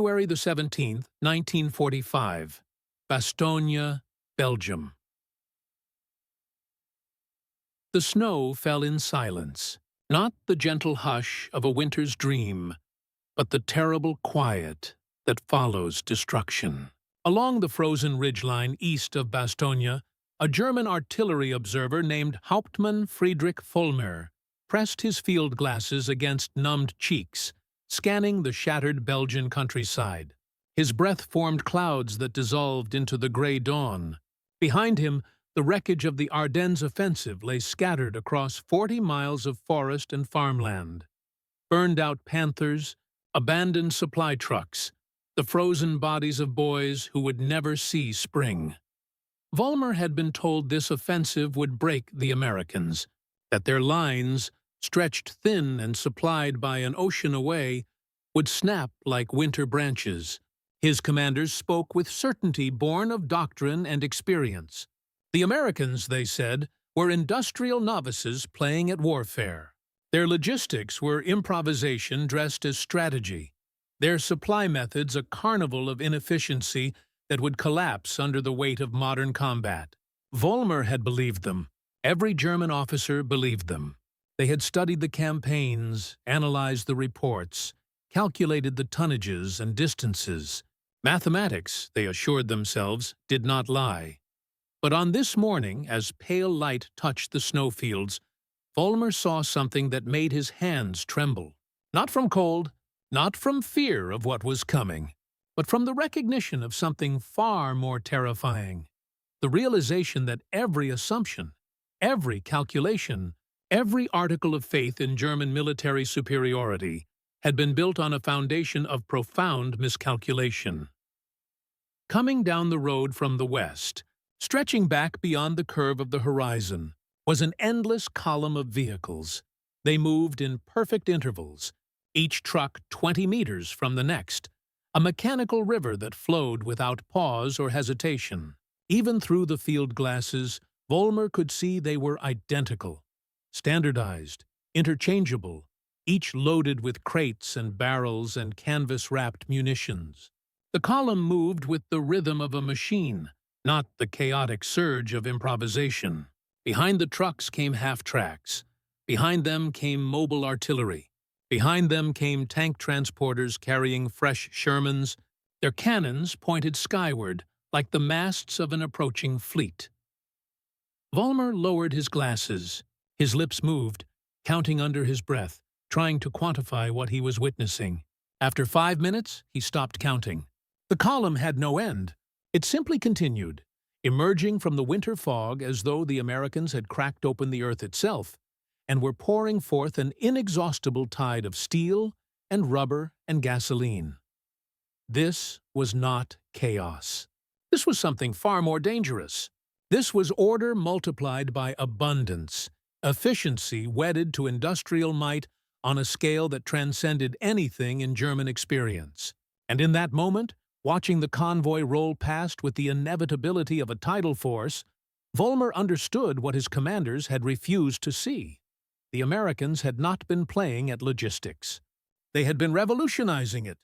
February the 17th, 1945, Bastogne, Belgium. The snow fell in silence, not the gentle hush of a winter's dream, but the terrible quiet that follows destruction. Along the frozen ridgeline east of Bastogne, a German artillery observer named Hauptmann Friedrich Vollmer pressed his field glasses against numbed cheeks, scanning the shattered Belgian countryside. His breath formed clouds that dissolved into the gray dawn. Behind him, the wreckage of the Ardennes offensive lay scattered across 40 miles of forest and farmland. Burned-out Panthers, abandoned supply trucks, the frozen bodies of boys who would never see spring. Vollmer had been told this offensive would break the Americans, that their lines, stretched thin and supplied by an ocean away, would snap like winter branches. His commanders spoke with certainty born of doctrine and experience. The Americans, they said, were industrial novices playing at warfare. Their logistics were improvisation dressed as strategy, their supply methods a carnival of inefficiency that would collapse under the weight of modern combat. Vollmer had believed them. Every German officer believed them. They had studied the campaigns, analyzed the reports, calculated the tonnages and distances. Mathematics, they assured themselves, did not lie. But on this morning, as pale light touched the snowfields, Vollmer saw something that made his hands tremble. Not from cold, not from fear of what was coming, but from the recognition of something far more terrifying. The realization that every assumption, every calculation, every article of faith in German military superiority had been built on a foundation of profound miscalculation. Coming down the road from the west, stretching back beyond the curve of the horizon, was an endless column of vehicles. They moved in perfect intervals, each truck 20 meters from the next, a mechanical river that flowed without pause or hesitation. Even through the field glasses, Vollmer could see they were identical, standardized, interchangeable, each loaded with crates and barrels and canvas-wrapped munitions. The column moved with the rhythm of a machine, not the chaotic surge of improvisation. Behind the trucks came half-tracks. Behind them came mobile artillery. Behind them came tank transporters carrying fresh Shermans, their cannons pointed skyward like the masts of an approaching fleet. Vollmer lowered his glasses. His lips moved, counting under his breath, trying to quantify what he was witnessing. After 5 minutes, he stopped counting. The column had no end. It simply continued, emerging from the winter fog as though the Americans had cracked open the earth itself and were pouring forth an inexhaustible tide of steel and rubber and gasoline. This was not chaos. This was something far more dangerous. This was order multiplied by abundance, efficiency wedded to industrial might on a scale that transcended anything in German experience. And in that moment, watching the convoy roll past with the inevitability of a tidal force, Vollmer understood what his commanders had refused to see. The Americans had not been playing at logistics. They had been revolutionizing it.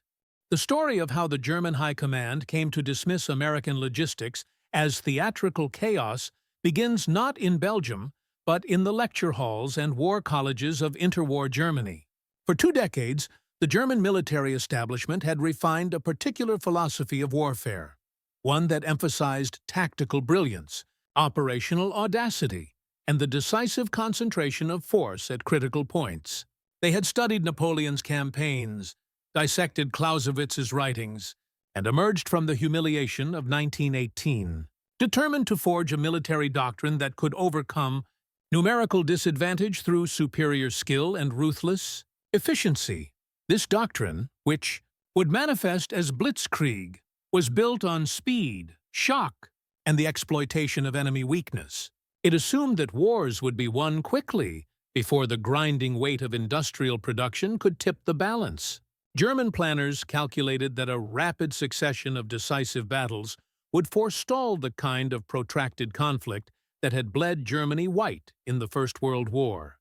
The story of how the German High Command came to dismiss American logistics as theatrical chaos begins not in Belgium, but in the lecture halls and war colleges of interwar Germany. For 2 decades, the German military establishment had refined a particular philosophy of warfare, one that emphasized tactical brilliance, operational audacity, and the decisive concentration of force at critical points. They had studied Napoleon's campaigns, dissected Clausewitz's writings, and emerged from the humiliation of 1918, determined to forge a military doctrine that could overcome numerical disadvantage through superior skill and ruthless efficiency. This doctrine, which would manifest as blitzkrieg, was built on speed, shock, and the exploitation of enemy weakness. It assumed that wars would be won quickly before the grinding weight of industrial production could tip the balance. German planners calculated that a rapid succession of decisive battles would forestall the kind of protracted conflict that had bled Germany white in the First World War.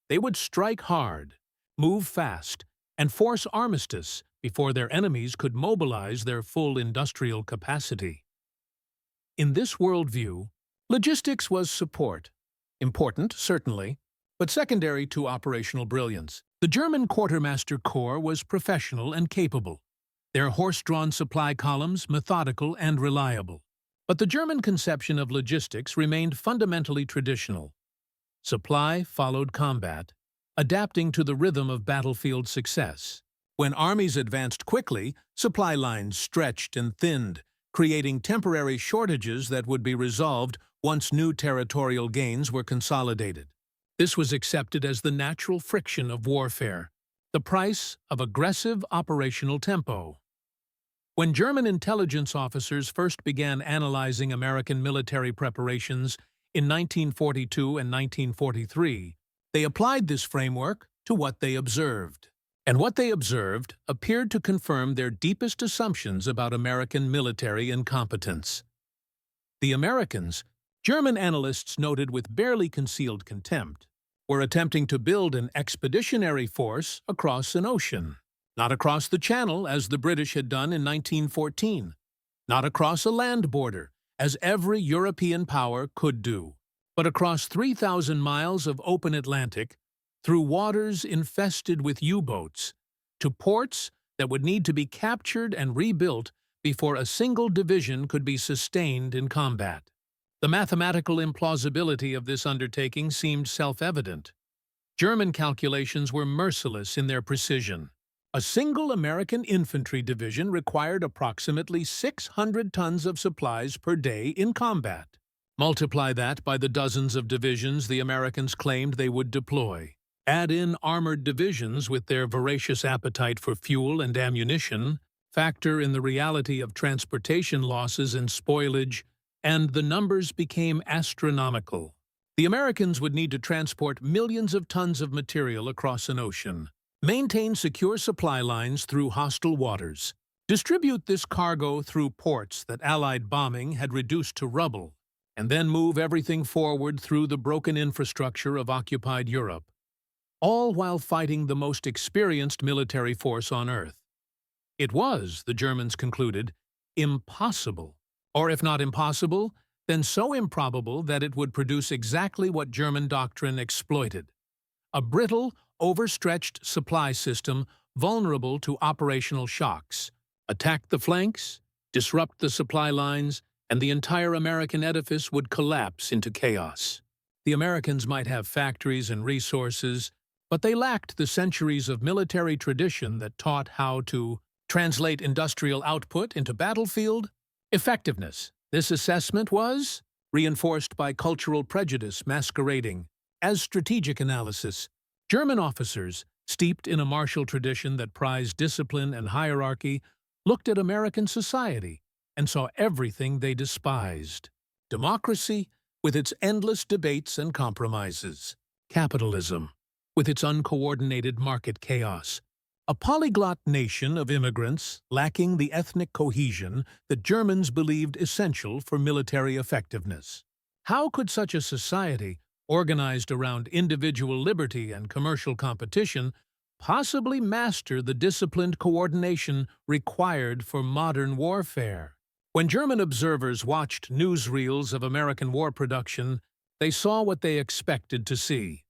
They would strike hard, move fast, and force armistice before their enemies could mobilize their full industrial capacity. In this worldview, logistics was support. Important, certainly, but secondary to operational brilliance. The German Quartermaster Corps was professional and capable, their horse-drawn supply columns methodical and reliable. But the German conception of logistics remained fundamentally traditional. Supply followed combat, adapting to the rhythm of battlefield success. When armies advanced quickly, supply lines stretched and thinned, creating temporary shortages that would be resolved once new territorial gains were consolidated. This was accepted as the natural friction of warfare, the price of aggressive operational tempo. When German intelligence officers first began analyzing American military preparations in 1942 and 1943, they applied this framework to what they observed. And what they observed appeared to confirm their deepest assumptions about American military incompetence. The Americans, German analysts noted with barely concealed contempt, were attempting to build an expeditionary force across an ocean. Not across the Channel, as the British had done in 1914. Not across a land border, as every European power could do. But across 3,000 miles of open Atlantic, through waters infested with U-boats, to ports that would need to be captured and rebuilt before a single division could be sustained in combat. The mathematical implausibility of this undertaking seemed self-evident. German calculations were merciless in their precision. A single American infantry division required approximately 600 tons of supplies per day in combat. Multiply that by the dozens of divisions the Americans claimed they would deploy. Add in armored divisions with their voracious appetite for fuel and ammunition, factor in the reality of transportation losses and spoilage, and the numbers became astronomical. The Americans would need to transport millions of tons of material across an ocean, maintain secure supply lines through hostile waters, distribute this cargo through ports that Allied bombing had reduced to rubble, and then move everything forward through the broken infrastructure of occupied Europe, all while fighting the most experienced military force on Earth. It was, the Germans concluded, impossible, or if not impossible, then so improbable that it would produce exactly what German doctrine exploited: a brittle, overstretched supply system vulnerable to operational shocks. Attack the flanks, disrupt the supply lines, and the entire American edifice would collapse into chaos. The Americans might have factories and resources, but they lacked the centuries of military tradition that taught how to translate industrial output into battlefield effectiveness. This assessment was reinforced by cultural prejudice masquerading as strategic analysis. German officers, steeped in a martial tradition that prized discipline and hierarchy, looked at American society and saw everything they despised: democracy, with its endless debates and compromises; capitalism, with its uncoordinated market chaos; a polyglot nation of immigrants lacking the ethnic cohesion that Germans believed essential for military effectiveness. How could such a society, organized around individual liberty and commercial competition, possibly master the disciplined coordination required for modern warfare? When German observers watched newsreels of American war production, they saw what they expected to see: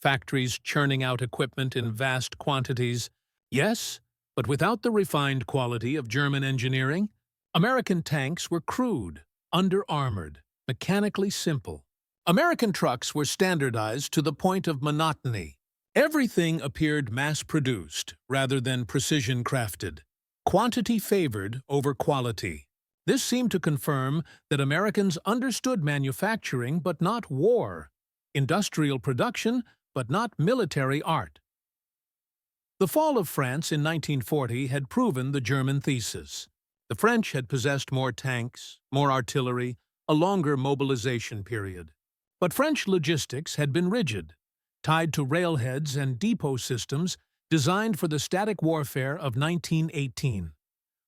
factories churning out equipment in vast quantities. Yes, but without the refined quality of German engineering. American tanks were crude, under-armored, mechanically simple. American trucks were standardized to the point of monotony. Everything appeared mass-produced rather than precision-crafted. Quantity favored over quality. This seemed to confirm that Americans understood manufacturing but not war, industrial production but not military art. The fall of France in 1940 had proven the German thesis. The French had possessed more tanks, more artillery, a longer mobilization period. But French logistics had been rigid, tied to railheads and depot systems designed for the static warfare of 1918.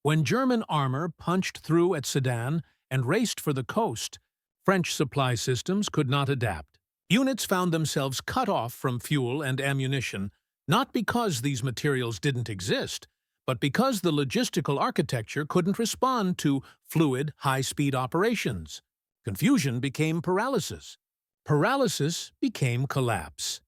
When German armor punched through at Sedan and raced for the coast, French supply systems could not adapt. Units found themselves cut off from fuel and ammunition, not because these materials didn't exist, but because the logistical architecture couldn't respond to fluid, high-speed operations. Confusion became paralysis. Paralysis became collapse.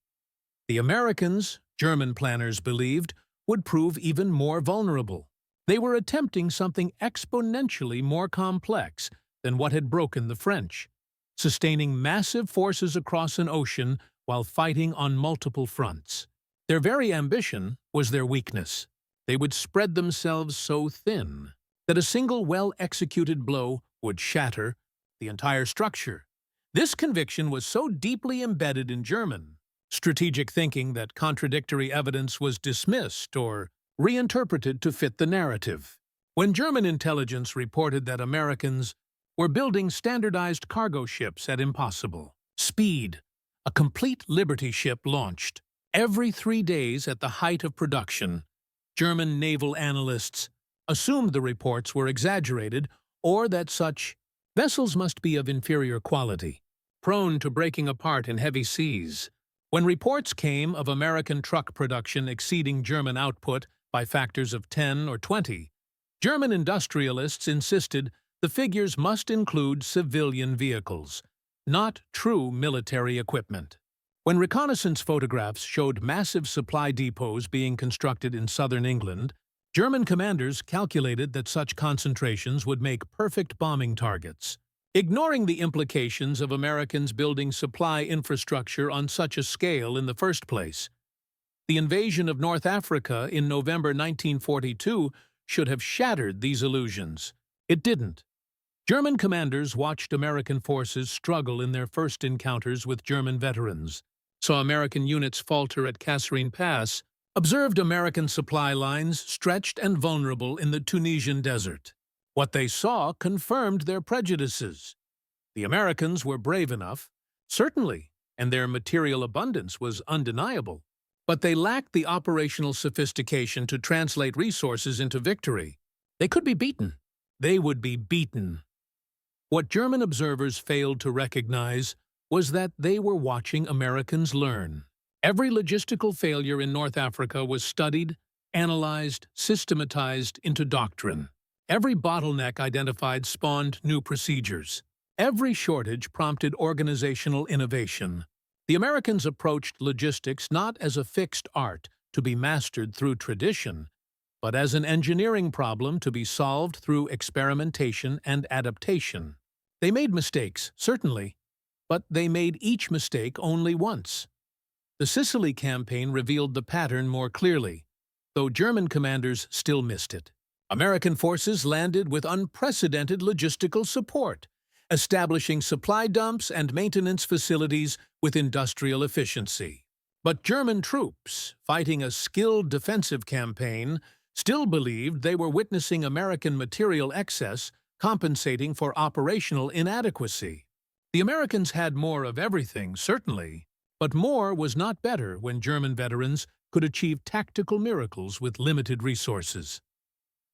The Americans, German planners believed, would prove even more vulnerable. They were attempting something exponentially more complex than what had broken the French, sustaining massive forces across an ocean while fighting on multiple fronts. Their very ambition was their weakness. They would spread themselves so thin that a single well-executed blow would shatter the entire structure. This conviction was so deeply embedded in German strategic thinking that contradictory evidence was dismissed or reinterpreted to fit the narrative. When German intelligence reported that Americans were building standardized cargo ships at impossible speed, a complete Liberty ship launched every 3 days at the height of production, German naval analysts assumed the reports were exaggerated or that such vessels must be of inferior quality, prone to breaking apart in heavy seas. When reports came of American truck production exceeding German output by factors of 10 or 20, German industrialists insisted the figures must include civilian vehicles, not true military equipment. When reconnaissance photographs showed massive supply depots being constructed in southern England, German commanders calculated that such concentrations would make perfect bombing targets, ignoring the implications of Americans building supply infrastructure on such a scale in the first place. The invasion of North Africa in November 1942 should have shattered these illusions. It didn't. German commanders watched American forces struggle in their first encounters with German veterans, saw American units falter at Kasserine Pass, observed American supply lines stretched and vulnerable in the Tunisian desert. What they saw confirmed their prejudices. The Americans were brave enough, certainly, and their material abundance was undeniable, but they lacked the operational sophistication to translate resources into victory. They could be beaten. They would be beaten. What German observers failed to recognize was that they were watching Americans learn. Every logistical failure in North Africa was studied, analyzed, systematized into doctrine. Every bottleneck identified spawned new procedures. Every shortage prompted organizational innovation. The Americans approached logistics not as a fixed art to be mastered through tradition, but as an engineering problem to be solved through experimentation and adaptation. They made mistakes, certainly, but they made each mistake only once. The Sicily campaign revealed the pattern more clearly, though German commanders still missed it. American forces landed with unprecedented logistical support, establishing supply dumps and maintenance facilities with industrial efficiency. But German troops, fighting a skilled defensive campaign, still believed they were witnessing American material excess compensating for operational inadequacy. The Americans had more of everything, certainly, but more was not better when German veterans could achieve tactical miracles with limited resources.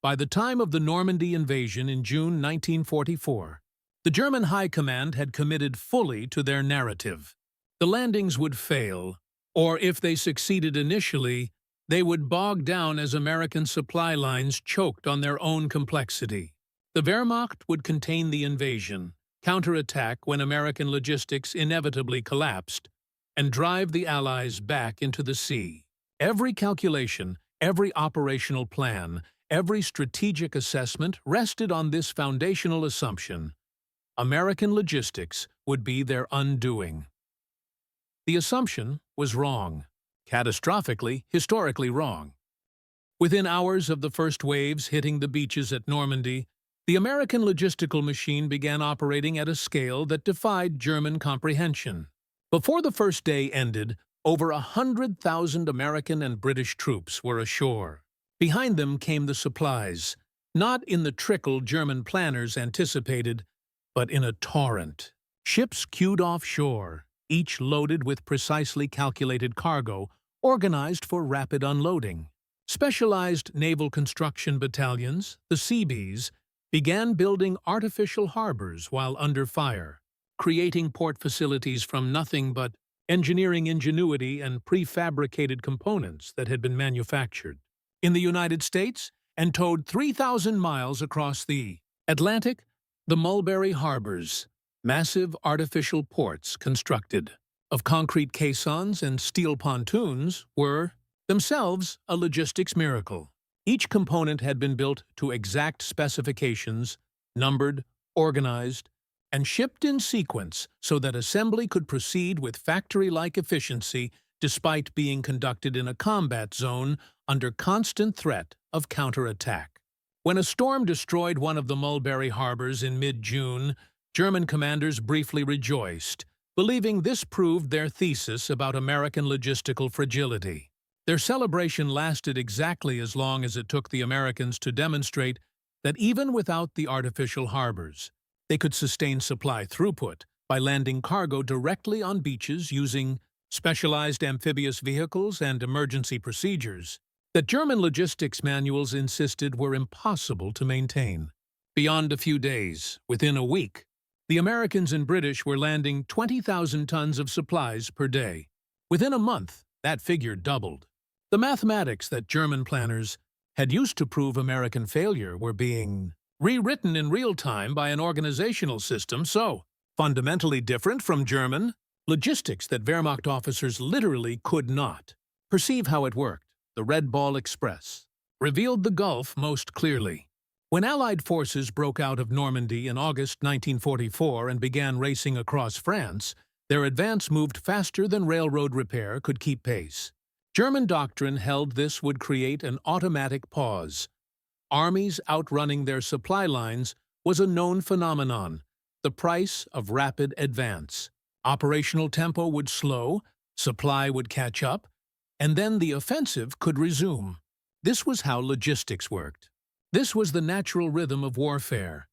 By the time of the Normandy invasion in June 1944, the German High Command had committed fully to their narrative. The landings would fail, or if they succeeded initially, they would bog down as American supply lines choked on their own complexity. The Wehrmacht would contain the invasion, counterattack when American logistics inevitably collapsed, and drive the Allies back into the sea. Every calculation, every operational plan, every strategic assessment rested on this foundational assumption: American logistics would be their undoing. The assumption was wrong, catastrophically, historically wrong. Within hours of the first waves hitting the beaches at Normandy, the American logistical machine began operating at a scale that defied German comprehension. Before the first day ended, over 100,000 American and British troops were ashore. Behind them came the supplies, not in the trickle German planners anticipated, but in a torrent. Ships queued offshore, each loaded with precisely calculated cargo, organized for rapid unloading. Specialized naval construction battalions, the Seabees, began building artificial harbors while under fire, creating port facilities from nothing but engineering ingenuity and prefabricated components that had been manufactured. in the United States and towed 3,000 miles across the Atlantic. The Mulberry Harbors, massive artificial ports constructed of concrete caissons and steel pontoons, were themselves a logistics miracle. Each component had been built to exact specifications, numbered, organized, and shipped in sequence so that assembly could proceed with factory-like efficiency despite being conducted in a combat zone under constant threat of counterattack. When a storm destroyed one of the Mulberry Harbors in mid-June, German commanders briefly rejoiced, believing this proved their thesis about American logistical fragility. Their celebration lasted exactly as long as it took the Americans to demonstrate that even without the artificial harbors, they could sustain supply throughput by landing cargo directly on beaches using specialized amphibious vehicles and emergency procedures that German logistics manuals insisted were impossible to maintain. Beyond a few days, within a week, the Americans and British were landing 20,000 tons of supplies per day. Within a month, that figure doubled. The mathematics that German planners had used to prove American failure were being rewritten in real time by an organizational system so fundamentally different from German logistics that Wehrmacht officers literally could not perceive how it worked. The Red Ball Express revealed the Gulf most clearly. When Allied forces broke out of Normandy in August 1944 and began racing across France, their advance moved faster than railroad repair could keep pace. German doctrine held this would create an automatic pause. Armies outrunning their supply lines was a known phenomenon, the price of rapid advance. Operational tempo would slow, supply would catch up, and then the offensive could resume. This was how logistics worked. This was the natural rhythm of warfare.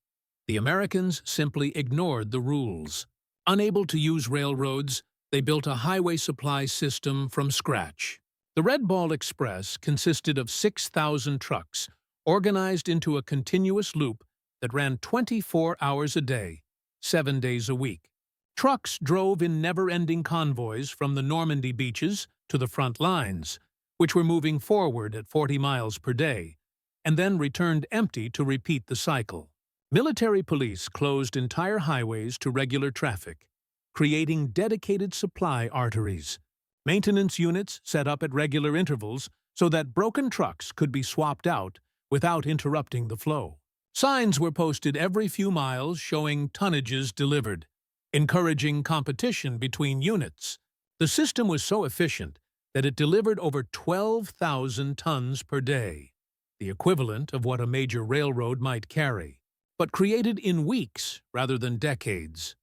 The Americans simply ignored the rules. Unable to use railroads, they built a highway supply system from scratch. The Red Ball Express consisted of 6,000 trucks, organized into a continuous loop that ran 24 hours a day, 7 days a week. Trucks drove in never-ending convoys from the Normandy beaches to the front lines, which were moving forward at 40 miles per day, and then returned empty to repeat the cycle. Military police closed entire highways to regular traffic, creating dedicated supply arteries. Maintenance units set up at regular intervals so that broken trucks could be swapped out without interrupting the flow. Signs were posted every few miles showing tonnages delivered, encouraging competition between units. The system was so efficient that it delivered over 12,000 tons per day, the equivalent of what a major railroad might carry, but created in weeks rather than decades.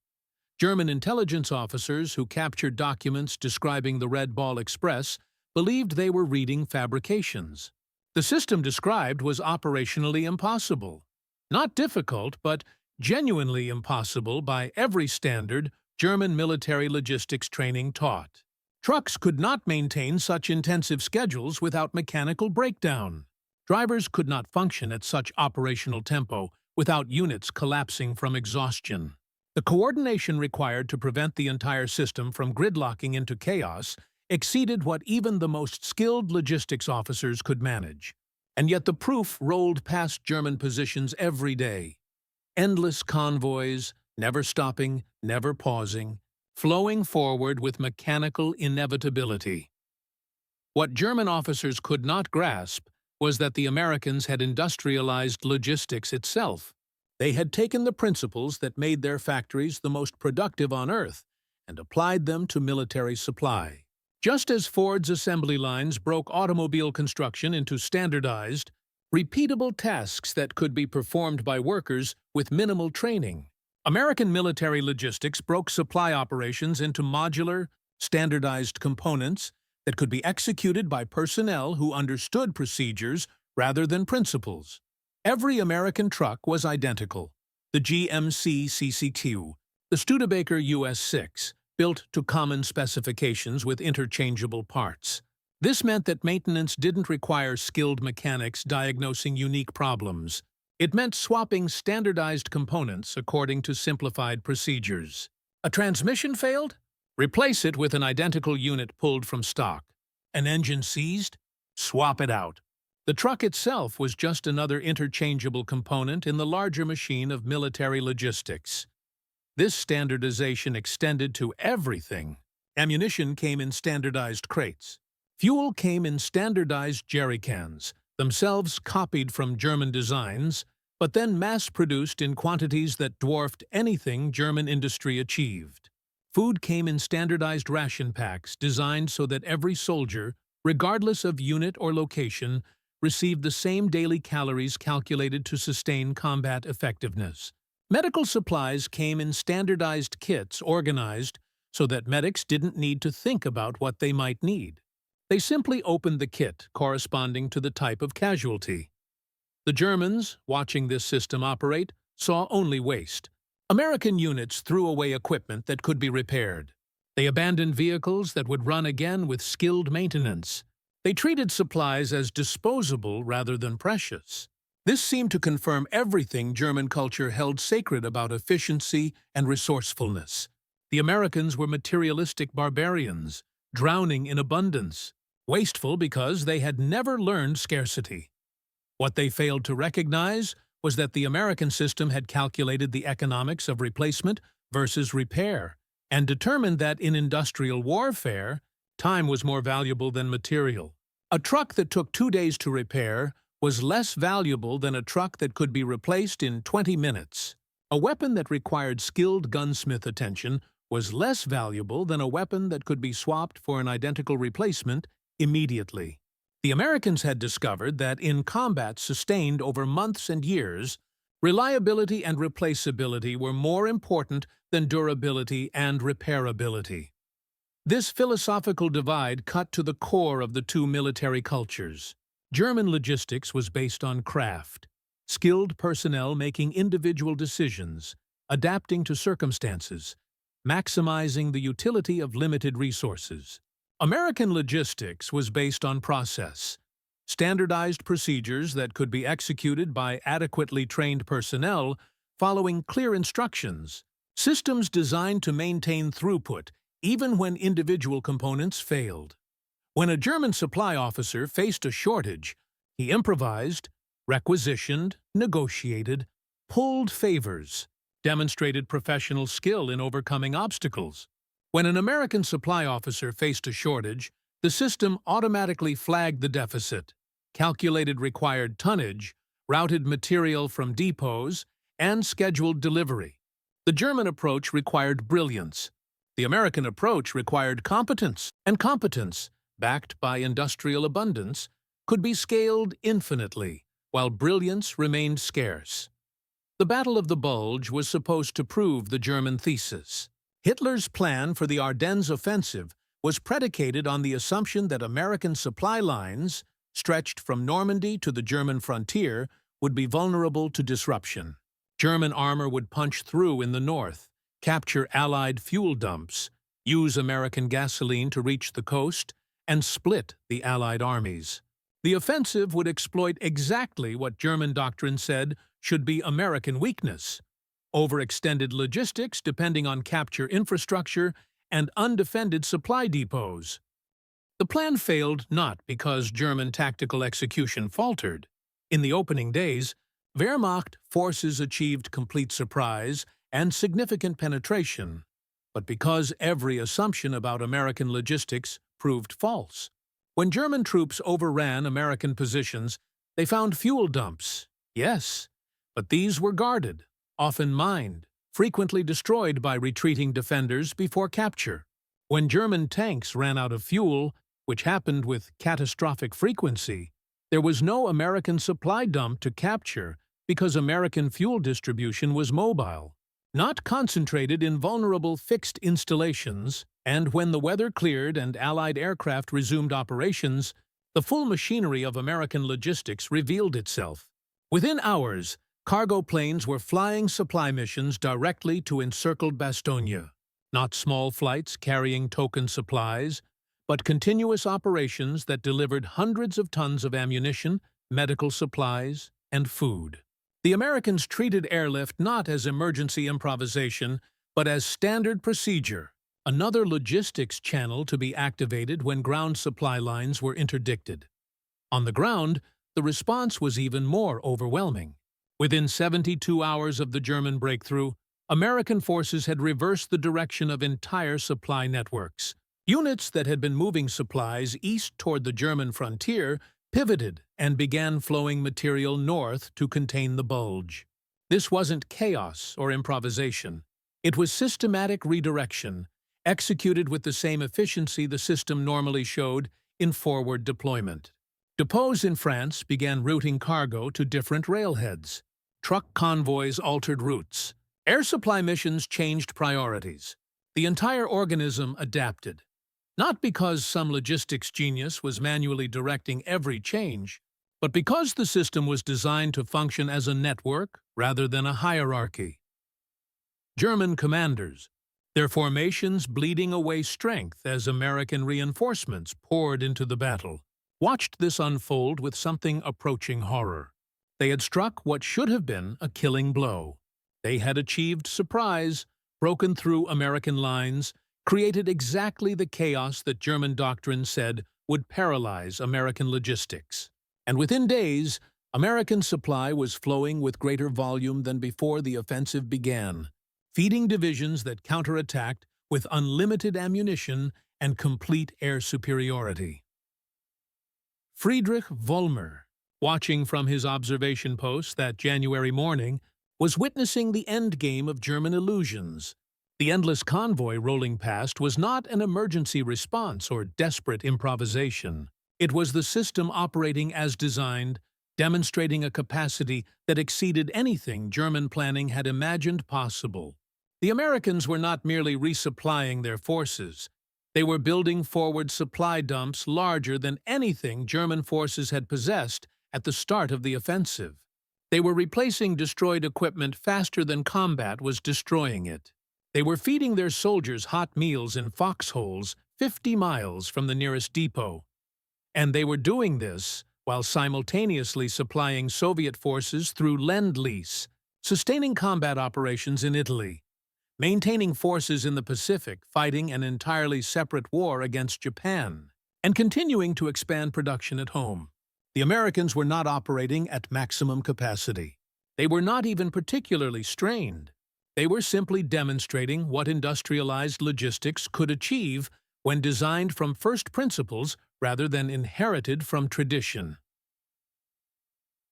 German intelligence officers who captured documents describing the Red Ball Express believed they were reading fabrications. The system described was operationally impossible. Not difficult, but genuinely impossible by every standard German military logistics training taught. Trucks could not maintain such intensive schedules without mechanical breakdown. Drivers could not function at such operational tempo without units collapsing from exhaustion. The coordination required to prevent the entire system from gridlocking into chaos exceeded what even the most skilled logistics officers could manage. And yet the proof rolled past German positions every day. Endless convoys, never stopping, never pausing, flowing forward with mechanical inevitability. What German officers could not grasp was that the Americans had industrialized logistics itself. They had taken the principles that made their factories the most productive on Earth and applied them to military supply. Just as Ford's assembly lines broke automobile construction into standardized, repeatable tasks that could be performed by workers with minimal training, American military logistics broke supply operations into modular, standardized components that could be executed by personnel who understood procedures rather than principles. Every American truck was identical. The GMC CCQ, the Studebaker US-6, built to common specifications with interchangeable parts. This meant that maintenance didn't require skilled mechanics diagnosing unique problems. It meant swapping standardized components according to simplified procedures. A transmission failed? Replace it with an identical unit pulled from stock. An engine seized? Swap it out. The truck itself was just another interchangeable component in the larger machine of military logistics. This standardization extended to everything. Ammunition came in standardized crates. Fuel came in standardized jerrycans, themselves copied from German designs, but then mass-produced in quantities that dwarfed anything German industry achieved. Food came in standardized ration packs designed so that every soldier, regardless of unit or location, received the same daily calories calculated to sustain combat effectiveness. Medical supplies came in standardized kits organized so that medics didn't need to think about what they might need. They simply opened the kit corresponding to the type of casualty. The Germans, watching this system operate, saw only waste. American units threw away equipment that could be repaired. They abandoned vehicles that would run again with skilled maintenance. They treated supplies as disposable rather than precious. This seemed to confirm everything German culture held sacred about efficiency and resourcefulness. The Americans were materialistic barbarians, drowning in abundance, wasteful because they had never learned scarcity. What they failed to recognize was that the American system had calculated the economics of replacement versus repair, and determined that in industrial warfare, time was more valuable than material. A truck that took 2 days to repair was less valuable than a truck that could be replaced in 20 minutes. A weapon that required skilled gunsmith attention was less valuable than a weapon that could be swapped for an identical replacement immediately. The Americans had discovered that in combat sustained over months and years, reliability and replaceability were more important than durability and repairability. This philosophical divide cut to the core of the two military cultures. German logistics was based on craft, skilled personnel making individual decisions, adapting to circumstances, maximizing the utility of limited resources. American logistics was based on process, standardized procedures that could be executed by adequately trained personnel following clear instructions, systems designed to maintain throughput even when individual components failed. When a German supply officer faced a shortage, he improvised, requisitioned, negotiated, pulled favors, demonstrated professional skill in overcoming obstacles. When an American supply officer faced a shortage, the system automatically flagged the deficit, calculated required tonnage, routed material from depots, and scheduled delivery. The German approach required brilliance. The American approach required competence, and competence, backed by industrial abundance, could be scaled infinitely, while brilliance remained scarce. The Battle of the Bulge was supposed to prove the German thesis. Hitler's plan for the Ardennes offensive was predicated on the assumption that American supply lines, stretched from Normandy to the German frontier, would be vulnerable to disruption. German armor would punch through in the north, capture Allied fuel dumps, use American gasoline to reach the coast, and split the Allied armies. The offensive would exploit exactly what German doctrine said should be American weakness: overextended logistics depending on capture infrastructure and undefended supply depots. The plan failed not because German tactical execution faltered. In the opening days, Wehrmacht forces achieved complete surprise and significant penetration, but because every assumption about American logistics proved false. When German troops overran American positions, they found fuel dumps, yes, but these were guarded, often mined, frequently destroyed by retreating defenders before capture. When German tanks ran out of fuel, which happened with catastrophic frequency, there was no American supply dump to capture because American fuel distribution was mobile, not concentrated in vulnerable fixed installations, and when the weather cleared and Allied aircraft resumed operations, the full machinery of American logistics revealed itself. Within hours, cargo planes were flying supply missions directly to encircled Bastogne, not small flights carrying token supplies, but continuous operations that delivered hundreds of tons of ammunition, medical supplies, and food. The Americans treated airlift not as emergency improvisation, but as standard procedure, another logistics channel to be activated when ground supply lines were interdicted. On the ground, the response was even more overwhelming. Within 72 hours of the German breakthrough, American forces had reversed the direction of entire supply networks. Units that had been moving supplies east toward the German frontier pivoted and began flowing material north to contain the Bulge. This wasn't chaos or improvisation. It was systematic redirection, executed with the same efficiency the system normally showed in forward deployment. Depots in France began routing cargo to different railheads. Truck convoys altered routes. Air supply missions changed priorities. The entire organism adapted. Not because some logistics genius was manually directing every change, but because the system was designed to function as a network rather than a hierarchy. German commanders, their formations bleeding away strength as American reinforcements poured into the battle, watched this unfold with something approaching horror. They had struck what should have been a killing blow. They had achieved surprise, broken through American lines, created exactly the chaos that German doctrine said would paralyze American logistics. And within days, American supply was flowing with greater volume than before the offensive began, feeding divisions that counterattacked with unlimited ammunition and complete air superiority. Friedrich Vollmer, watching from his observation post that January morning, was witnessing the endgame of German illusions. The endless convoy rolling past was not an emergency response or desperate improvisation. It was the system operating as designed, demonstrating a capacity that exceeded anything German planning had imagined possible. The Americans were not merely resupplying their forces. They were building forward supply dumps larger than anything German forces had possessed at the start of the offensive. They were replacing destroyed equipment faster than combat was destroying it. They were feeding their soldiers hot meals in foxholes 50 miles from the nearest depot. And they were doing this while simultaneously supplying Soviet forces through Lend-Lease, sustaining combat operations in Italy, maintaining forces in the Pacific fighting an entirely separate war against Japan, and continuing to expand production at home. The Americans were not operating at maximum capacity. They were not even particularly strained. They were simply demonstrating what industrialized logistics could achieve when designed from first principles rather than inherited from tradition.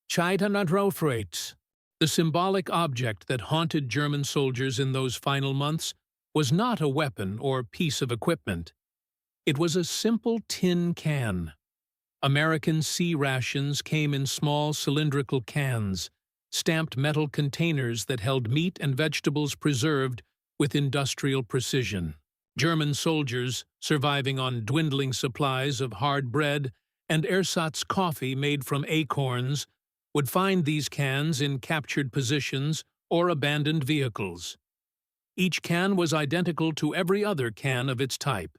Scheiternadrofreits, the symbolic object that haunted German soldiers in those final months, was not a weapon or piece of equipment. It was a simple tin can. American sea rations came in small cylindrical cans, stamped metal containers that held meat and vegetables preserved with industrial precision. German soldiers, surviving on dwindling supplies of hard bread and ersatz coffee made from acorns, would find these cans in captured positions or abandoned vehicles. Each can was identical to every other can of its type.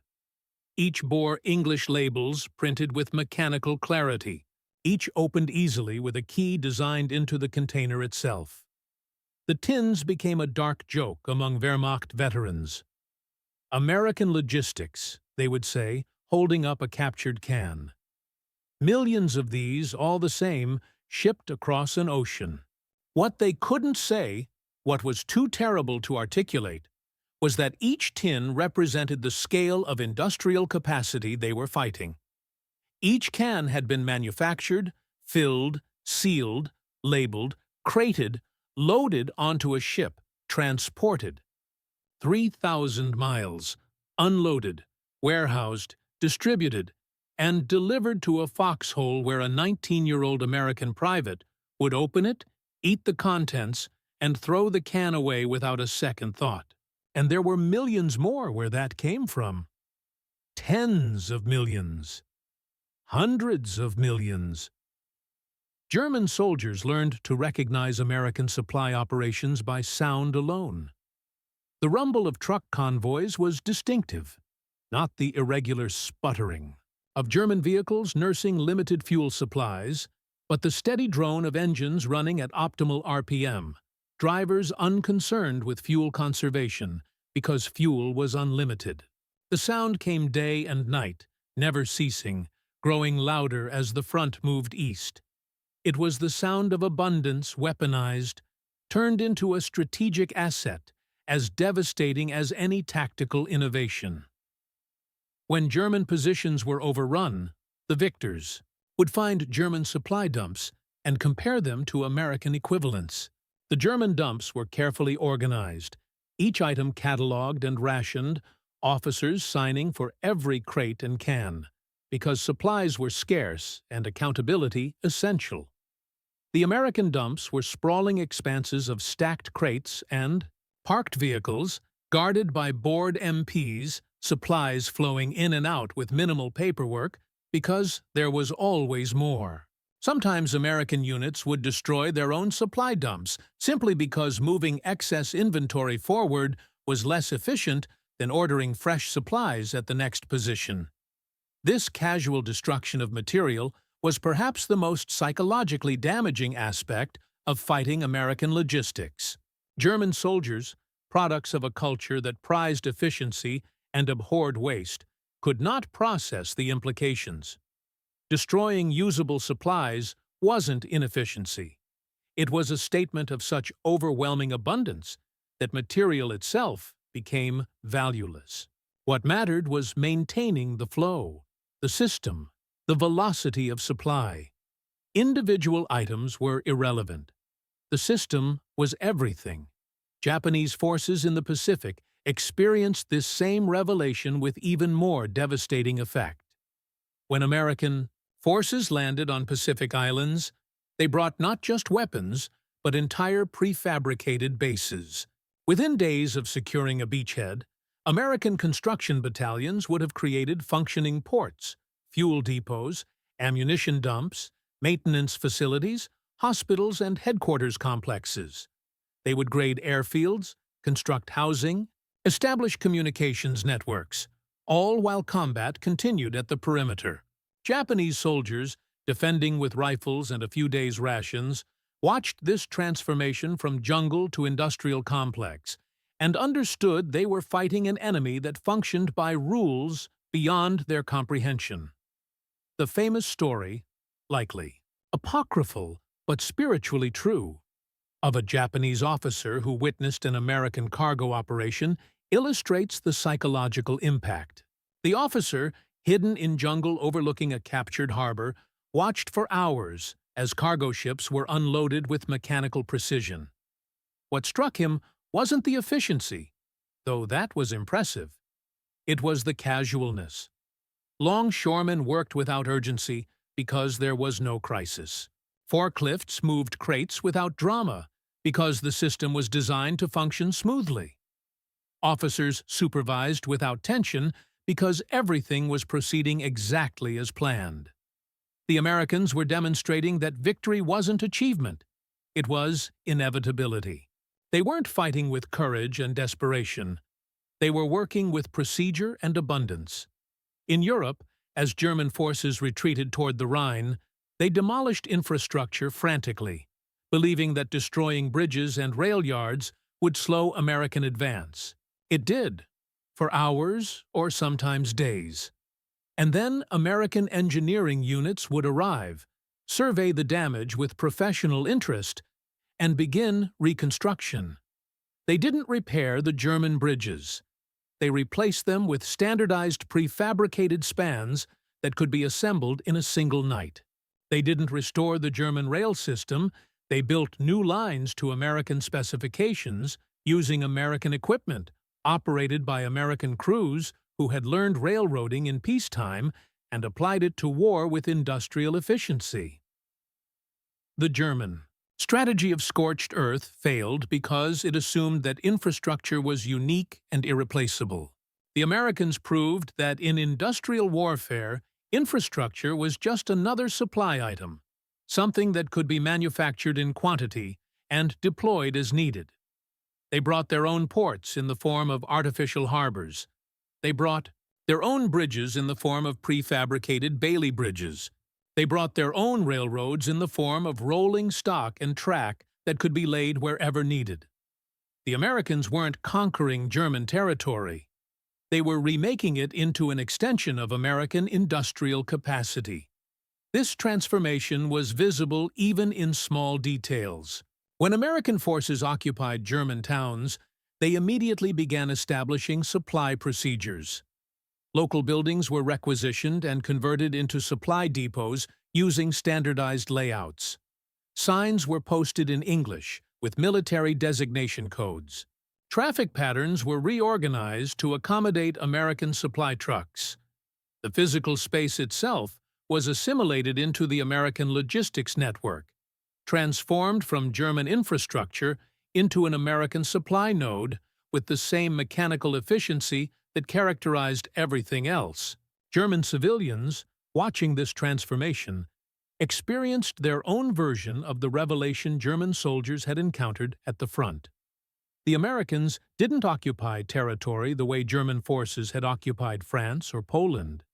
Each bore English labels printed with mechanical clarity. Each opened easily with a key designed into the container itself. The tins became a dark joke among Wehrmacht veterans. American logistics, they would say, holding up a captured can. Millions of these, all the same, shipped across an ocean. What they couldn't say, what was too terrible to articulate, was that each tin represented the scale of industrial capacity they were fighting. Each can had been manufactured, filled, sealed, labeled, crated, loaded onto a ship, transported. 3,000 miles, unloaded, warehoused, distributed, and delivered to a foxhole where a 19-year-old American private would open it, eat the contents, and throw the can away without a second thought. And there were millions more where that came from. Tens of millions. Hundreds of millions. German soldiers learned to recognize American supply operations by sound alone. The rumble of truck convoys was distinctive, not the irregular sputtering of German vehicles nursing limited fuel supplies, but the steady drone of engines running at optimal RPM, drivers unconcerned with fuel conservation because fuel was unlimited. The sound came day and night, never ceasing, growing louder as the front moved east. It was the sound of abundance weaponized, turned into a strategic asset, as devastating as any tactical innovation. When German positions were overrun, the victors would find German supply dumps and compare them to American equivalents. The German dumps were carefully organized, each item catalogued and rationed, officers signing for every crate and can, because supplies were scarce and accountability essential. The American dumps were sprawling expanses of stacked crates and parked vehicles, guarded by bored MPs, supplies flowing in and out with minimal paperwork, because there was always more. Sometimes American units would destroy their own supply dumps simply because moving excess inventory forward was less efficient than ordering fresh supplies at the next position. This casual destruction of material was perhaps the most psychologically damaging aspect of fighting American logistics. German soldiers, products of a culture that prized efficiency and abhorred waste, could not process the implications. Destroying usable supplies wasn't inefficiency. It was a statement of such overwhelming abundance that material itself became valueless. What mattered was maintaining the flow, the system, the velocity of supply. Individual items were irrelevant. The system was everything. Japanese forces in the Pacific experienced this same revelation with even more devastating effect. When American forces landed on Pacific islands, they brought not just weapons, but entire prefabricated bases. Within days of securing a beachhead, American construction battalions would have created functioning ports, fuel depots, ammunition dumps, maintenance facilities, hospitals, and headquarters complexes. They would grade airfields, construct housing, establish communications networks, all while combat continued at the perimeter. Japanese soldiers, defending with rifles and a few days' rations, watched this transformation from jungle to industrial complex and understood they were fighting an enemy that functioned by rules beyond their comprehension. The famous story, likely apocryphal but spiritually true, of a Japanese officer who witnessed an American cargo operation illustrates the psychological impact. The officer, hidden in jungle overlooking a captured harbor, watched for hours as cargo ships were unloaded with mechanical precision. What struck him wasn't the efficiency, though that was impressive. It was the casualness. Longshoremen worked without urgency because there was no crisis. Forklifts moved crates without drama because the system was designed to function smoothly. Officers supervised without tension because everything was proceeding exactly as planned. The Americans were demonstrating that victory wasn't achievement, it was inevitability. They weren't fighting with courage and desperation. They were working with procedure and abundance. In Europe, as German forces retreated toward the Rhine, they demolished infrastructure frantically, believing that destroying bridges and rail yards would slow American advance. It did, for hours or sometimes days. And then American engineering units would arrive, survey the damage with professional interest, and begin reconstruction. They didn't repair the German bridges. They replaced them with standardized prefabricated spans that could be assembled in a single night. They didn't restore the German rail system. They built new lines to American specifications using American equipment, operated by American crews who had learned railroading in peacetime and applied it to war with industrial efficiency. The German strategy of scorched earth failed because it assumed that infrastructure was unique and irreplaceable. The Americans proved that in industrial warfare, infrastructure was just another supply item, something that could be manufactured in quantity and deployed as needed. They brought their own ports in the form of artificial harbors. They brought their own bridges in the form of prefabricated Bailey bridges. They brought their own railroads in the form of rolling stock and track that could be laid wherever needed. The Americans weren't conquering German territory. They were remaking it into an extension of American industrial capacity. This transformation was visible even in small details. When American forces occupied German towns, they immediately began establishing supply procedures. Local buildings were requisitioned and converted into supply depots using standardized layouts. Signs were posted in English, with military designation codes. Traffic patterns were reorganized to accommodate American supply trucks. The physical space itself was assimilated into the American logistics network, transformed from German infrastructure into an American supply node with the same mechanical efficiency that characterized everything else. German civilians, watching this transformation, experienced their own version of the revelation German soldiers had encountered at the front. The Americans didn't occupy territory the way German forces had occupied France or Poland.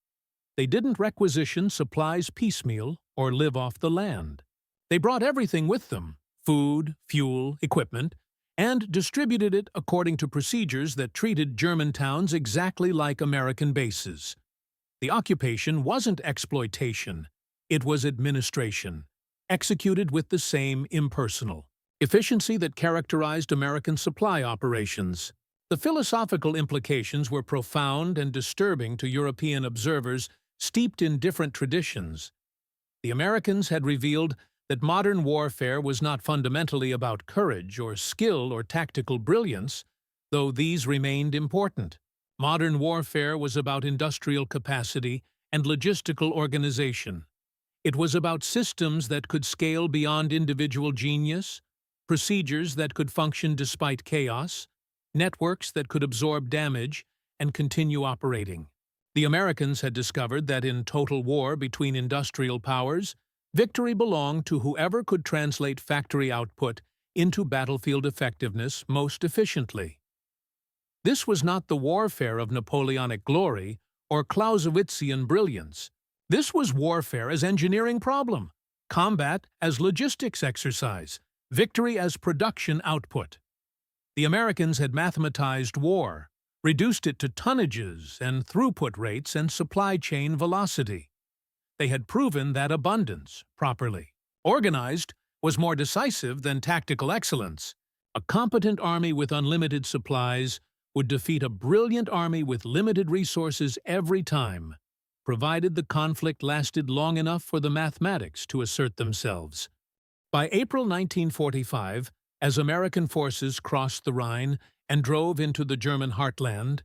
They didn't requisition supplies piecemeal or live off the land. They brought everything with them, food, fuel, equipment, and distributed it according to procedures that treated German towns exactly like American bases. The occupation wasn't exploitation, it was administration, executed with the same impersonal efficiency that characterized American supply operations. The philosophical implications were profound and disturbing to European observers steeped in different traditions. The Americans had revealed that modern warfare was not fundamentally about courage or skill or tactical brilliance, though these remained important. Modern warfare was about industrial capacity and logistical organization. It was about systems that could scale beyond individual genius, procedures that could function despite chaos, networks that could absorb damage and continue operating. The Americans had discovered that in total war between industrial powers, victory belonged to whoever could translate factory output into battlefield effectiveness most efficiently. This was not the warfare of Napoleonic glory or Clausewitzian brilliance. This was warfare as engineering problem, combat as logistics exercise, victory as production output. The Americans had mathematized war, reduced it to tonnages and throughput rates and supply chain velocity. They had proven that abundance, properly organized, was more decisive than tactical excellence. A competent army with unlimited supplies would defeat a brilliant army with limited resources every time, provided the conflict lasted long enough for the mathematics to assert themselves. By April 1945, as American forces crossed the Rhine and drove into the German heartland,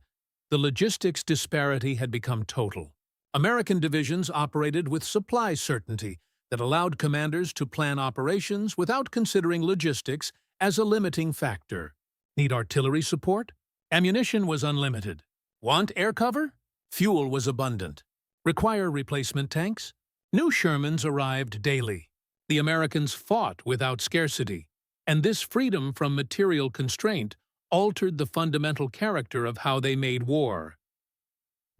the logistics disparity had become total. American divisions operated with supply certainty that allowed commanders to plan operations without considering logistics as a limiting factor. Need artillery support? Ammunition was unlimited. Want air cover? Fuel was abundant. Require replacement tanks? New Shermans arrived daily. The Americans fought without scarcity, and this freedom from material constraint altered the fundamental character of how they made war.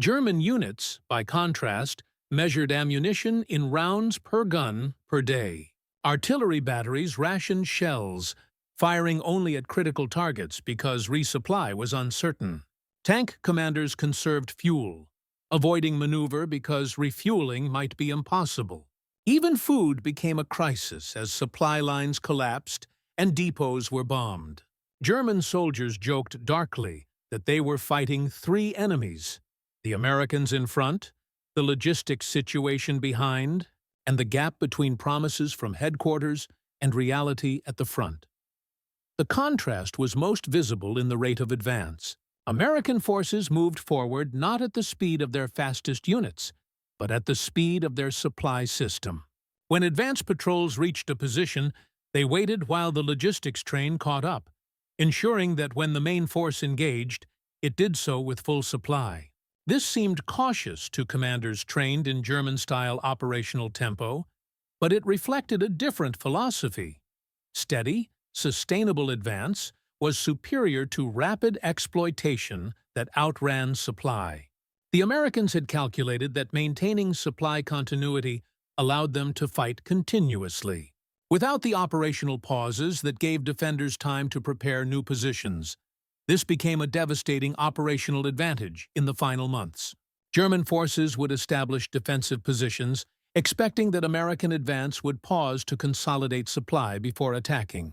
German units, by contrast, measured ammunition in rounds per gun per day. Artillery batteries rationed shells, firing only at critical targets because resupply was uncertain. Tank commanders conserved fuel, avoiding maneuver because refueling might be impossible. Even food became a crisis as supply lines collapsed and depots were bombed. German soldiers joked darkly that they were fighting three enemies: the Americans in front, the logistics situation behind, and the gap between promises from headquarters and reality at the front. The contrast was most visible in the rate of advance. American forces moved forward not at the speed of their fastest units, but at the speed of their supply system. When advance patrols reached a position, they waited while the logistics train caught up, ensuring that when the main force engaged, it did so with full supply. This seemed cautious to commanders trained in German-style operational tempo, but it reflected a different philosophy. Steady, sustainable advance was superior to rapid exploitation that outran supply. The Americans had calculated that maintaining supply continuity allowed them to fight continuously, without the operational pauses that gave defenders time to prepare new positions. This became a devastating operational advantage in the final months. German forces would establish defensive positions expecting that American advance would pause to consolidate supply before attacking.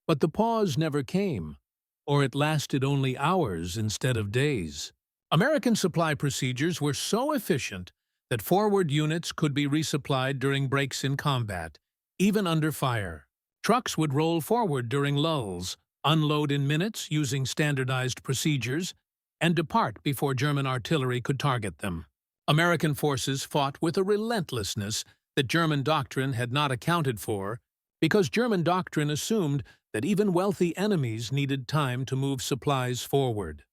But the pause never came, or it lasted only hours instead of days. American supply procedures were so efficient that forward units could be resupplied during breaks in combat, even under fire. Trucks would roll forward during lulls, unload in minutes using standardized procedures, and depart before German artillery could target them. American forces fought with a relentlessness that German doctrine had not accounted for, because German doctrine assumed that even wealthy enemies needed time to move supplies forward.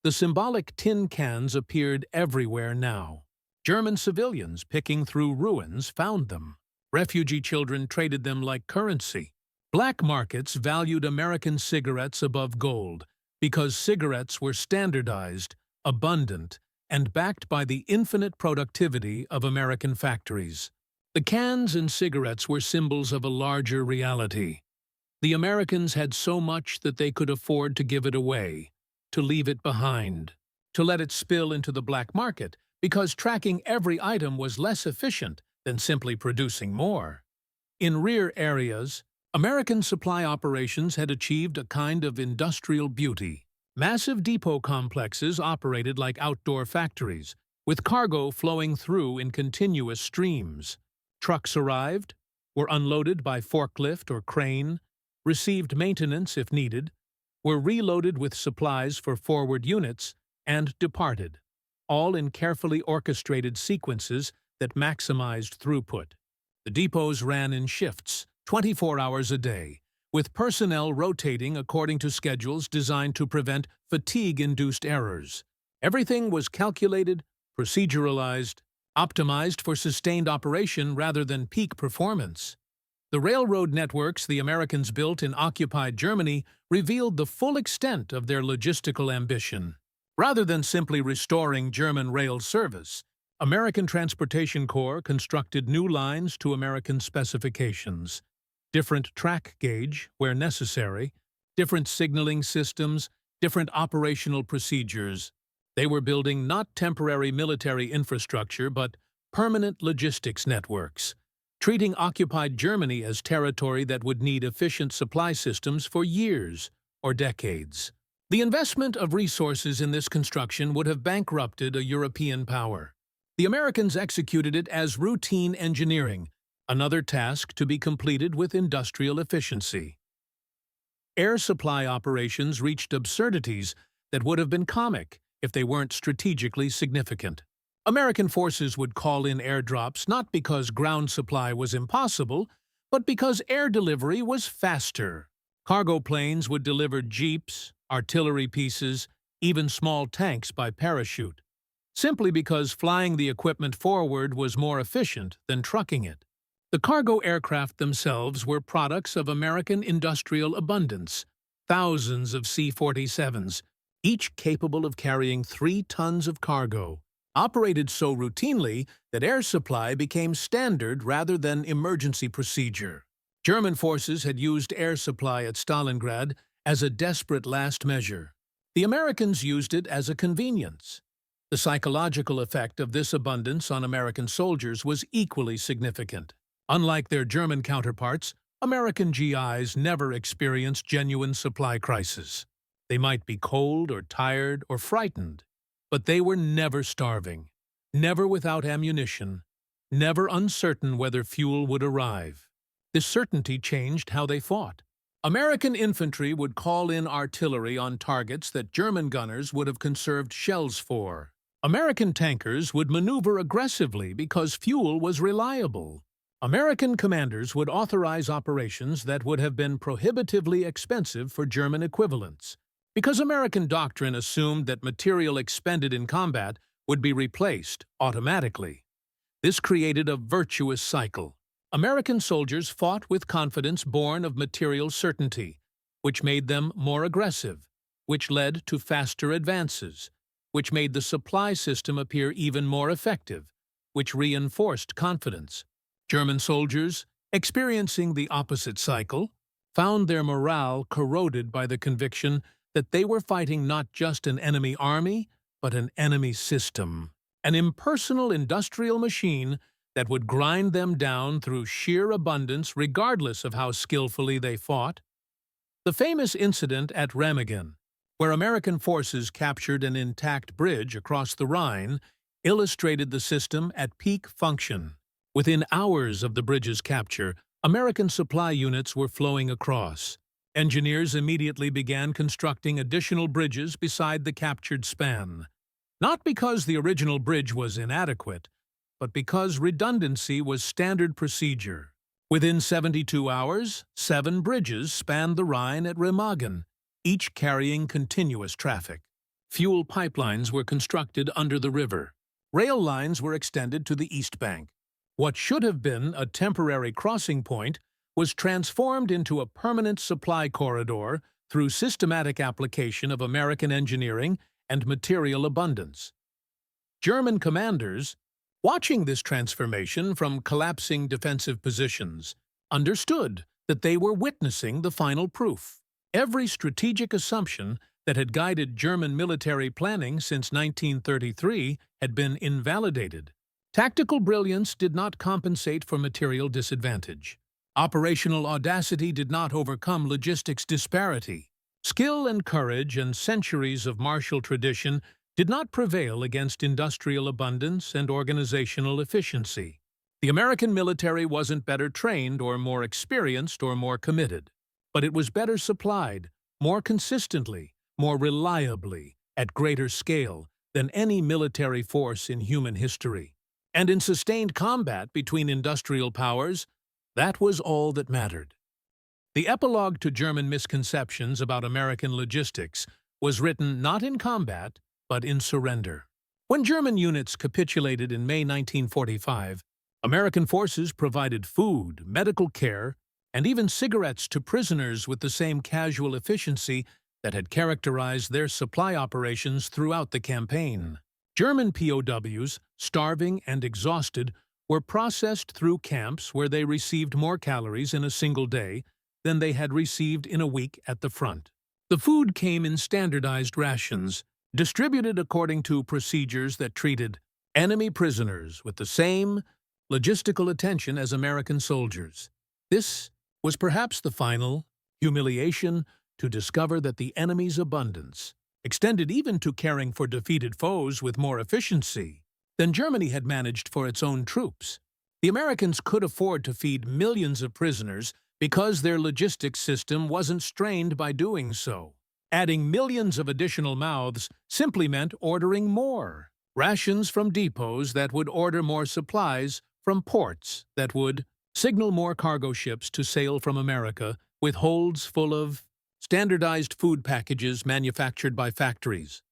The symbolic tin cans appeared everywhere now. German civilians picking through ruins found them. Refugee children traded them like currency. Black markets valued American cigarettes above gold because cigarettes were standardized, abundant, and backed by the infinite productivity of American factories. The cans and cigarettes were symbols of a larger reality. The Americans had so much that they could afford to give it away, to leave it behind, to let it spill into the black market, because tracking every item was less efficient than simply producing more. In rear areas, American supply operations had achieved a kind of industrial beauty. Massive depot complexes operated like outdoor factories, with cargo flowing through in continuous streams. Trucks arrived, were unloaded by forklift or crane, received maintenance if needed, were reloaded with supplies for forward units, and departed, all in carefully orchestrated sequences that maximized throughput. The depots ran in shifts, 24 hours a day, with personnel rotating according to schedules designed to prevent fatigue-induced errors. Everything was calculated, proceduralized, optimized for sustained operation rather than peak performance. The railroad networks the Americans built in occupied Germany revealed the full extent of their logistical ambition. Rather than simply restoring German rail service, American Transportation Corps constructed new lines to American specifications. Different track gauge, where necessary, different signaling systems, different operational procedures. They were building not temporary military infrastructure but permanent logistics networks, treating occupied Germany as territory that would need efficient supply systems for years or decades. The investment of resources in this construction would have bankrupted a European power. The Americans executed it as routine engineering, another task to be completed with industrial efficiency. Air supply operations reached absurdities that would have been comic if they weren't strategically significant. American forces would call in airdrops not because ground supply was impossible, but because air delivery was faster. Cargo planes would deliver jeeps, artillery pieces, even small tanks by parachute, simply because flying the equipment forward was more efficient than trucking it. The cargo aircraft themselves were products of American industrial abundance, thousands of C-47s, each capable of carrying 3 tons of cargo, operated so routinely that air supply became standard rather than emergency procedure. German forces had used air supply at Stalingrad as a desperate last measure. The Americans used it as a convenience. The psychological effect of this abundance on American soldiers was equally significant. Unlike their German counterparts, American GIs never experienced genuine supply crises. They might be cold or tired or frightened, but they were never starving, never without ammunition, never uncertain whether fuel would arrive. This certainty changed how they fought. American infantry would call in artillery on targets that German gunners would have conserved shells for. American tankers would maneuver aggressively because fuel was reliable. American commanders would authorize operations that would have been prohibitively expensive for German equivalents, because American doctrine assumed that material expended in combat would be replaced automatically. This created a virtuous cycle. American soldiers fought with confidence born of material certainty, which made them more aggressive, which led to faster advances, which made the supply system appear even more effective, which reinforced confidence. German soldiers, experiencing the opposite cycle, found their morale corroded by the conviction that they were fighting not just an enemy army, but an enemy system, an impersonal industrial machine that would grind them down through sheer abundance regardless of how skillfully they fought. The famous incident at Remagen, where American forces captured an intact bridge across the Rhine, illustrated the system at peak function. Within hours of the bridge's capture, American supply units were flowing across. Engineers immediately began constructing additional bridges beside the captured span. Not because the original bridge was inadequate, but because redundancy was standard procedure. Within 72 hours, 7 bridges spanned the Rhine at Remagen, each carrying continuous traffic. Fuel pipelines were constructed under the river. Rail lines were extended to the east bank. What should have been a temporary crossing point was transformed into a permanent supply corridor through systematic application of American engineering and material abundance. German commanders, watching this transformation from collapsing defensive positions, understood that they were witnessing the final proof. Every strategic assumption that had guided German military planning since 1933 had been invalidated. Tactical brilliance did not compensate for material disadvantage. Operational audacity did not overcome logistics disparity. Skill and courage and centuries of martial tradition did not prevail against industrial abundance and organizational efficiency. The American military wasn't better trained or more experienced or more committed, but it was better supplied, more consistently, more reliably, at greater scale than any military force in human history. And in sustained combat between industrial powers, that was all that mattered. The epilogue to German misconceptions about American logistics was written not in combat, but in surrender. When German units capitulated in May 1945, American forces provided food, medical care, and even cigarettes to prisoners with the same casual efficiency that had characterized their supply operations throughout the campaign. German POWs, starving and exhausted, were processed through camps where they received more calories in a single day than they had received in a week at the front. The food came in standardized rations, distributed according to procedures that treated enemy prisoners with the same logistical attention as American soldiers. This was perhaps the final humiliation to discover that the enemy's abundance extended even to caring for defeated foes with more efficiency than Germany had managed for its own troops. The Americans could afford to feed millions of prisoners because their logistics system wasn't strained by doing so. Adding millions of additional mouths simply meant ordering more. Rations from depots that would order more supplies from ports that would signal more cargo ships to sail from America with holds full of standardized food packages manufactured by factories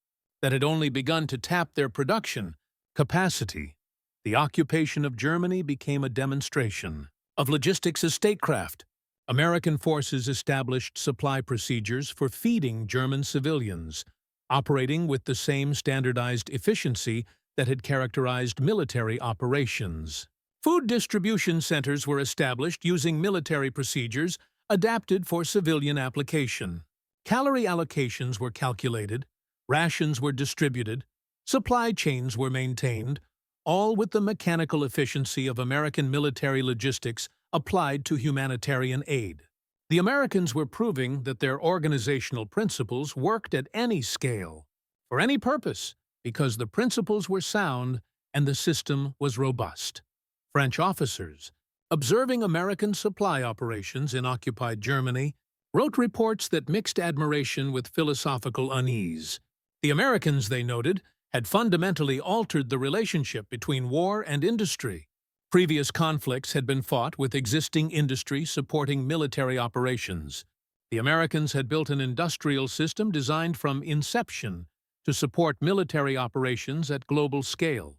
that had only begun to tap their production capacity. The occupation of Germany became a demonstration of logistics as statecraft. American forces established supply procedures for feeding German civilians, operating with the same standardized efficiency that had characterized military operations. Food distribution centers were established using military procedures adapted for civilian application. Calorie allocations were calculated, rations were distributed, supply chains were maintained, all with the mechanical efficiency of American military logistics applied to humanitarian aid. The Americans were proving that their organizational principles worked at any scale, for any purpose, because the principles were sound and the system was robust. French officers, observing American supply operations in occupied Germany, wrote reports that mixed admiration with philosophical unease. The Americans, they noted, had fundamentally altered the relationship between war and industry. Previous conflicts had been fought with existing industry supporting military operations. The Americans had built an industrial system designed from inception to support military operations at global scale.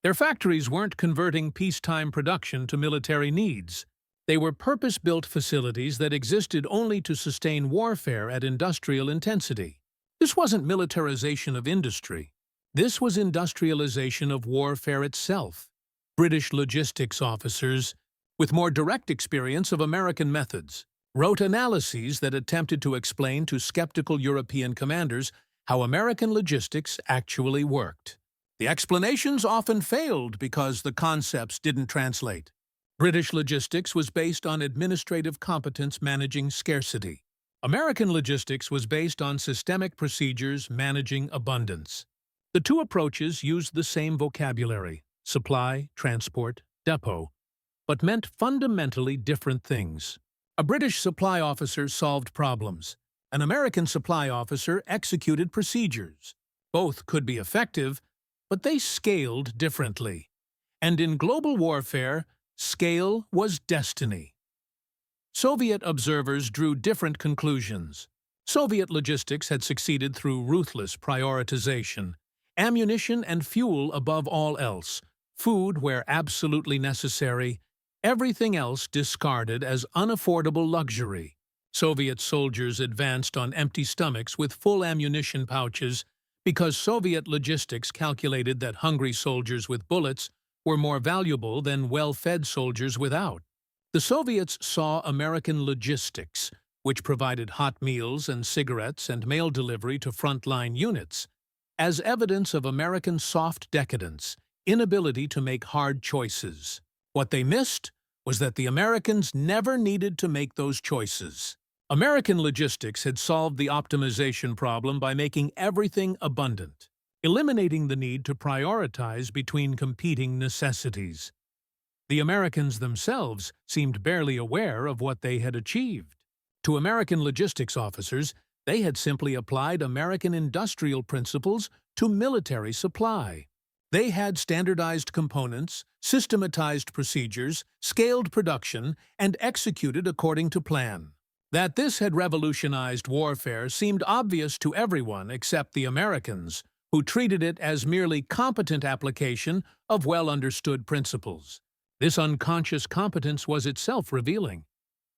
Their factories weren't converting peacetime production to military needs. They were purpose-built facilities that existed only to sustain warfare at industrial intensity. This wasn't militarization of industry. This was industrialization of warfare itself. British logistics officers, with more direct experience of American methods, wrote analyses that attempted to explain to skeptical European commanders how American logistics actually worked. The explanations often failed because the concepts didn't translate. British logistics was based on administrative competence managing scarcity. American logistics was based on systemic procedures managing abundance. The two approaches used the same vocabulary, supply, transport, depot, but meant fundamentally different things. A British supply officer solved problems. An American supply officer executed procedures. Both could be effective, but they scaled differently. And in global warfare, scale was destiny. Soviet observers drew different conclusions. Soviet logistics had succeeded through ruthless prioritization, ammunition and fuel above all else, food where absolutely necessary, everything else discarded as unaffordable luxury. Soviet soldiers advanced on empty stomachs with full ammunition pouches because Soviet logistics calculated that hungry soldiers with bullets were more valuable than well-fed soldiers without. The Soviets saw American logistics, which provided hot meals and cigarettes and mail delivery to frontline units, as evidence of American soft decadence, inability to make hard choices. What they missed was that the Americans never needed to make those choices. American logistics had solved the optimization problem by making everything abundant, eliminating the need to prioritize between competing necessities. The Americans themselves seemed barely aware of what they had achieved. To American logistics officers, they had simply applied American industrial principles to military supply. They had standardized components, systematized procedures, scaled production, and executed according to plan. That this had revolutionized warfare seemed obvious to everyone except the Americans, who treated it as merely competent application of well-understood principles. This unconscious competence was itself revealing.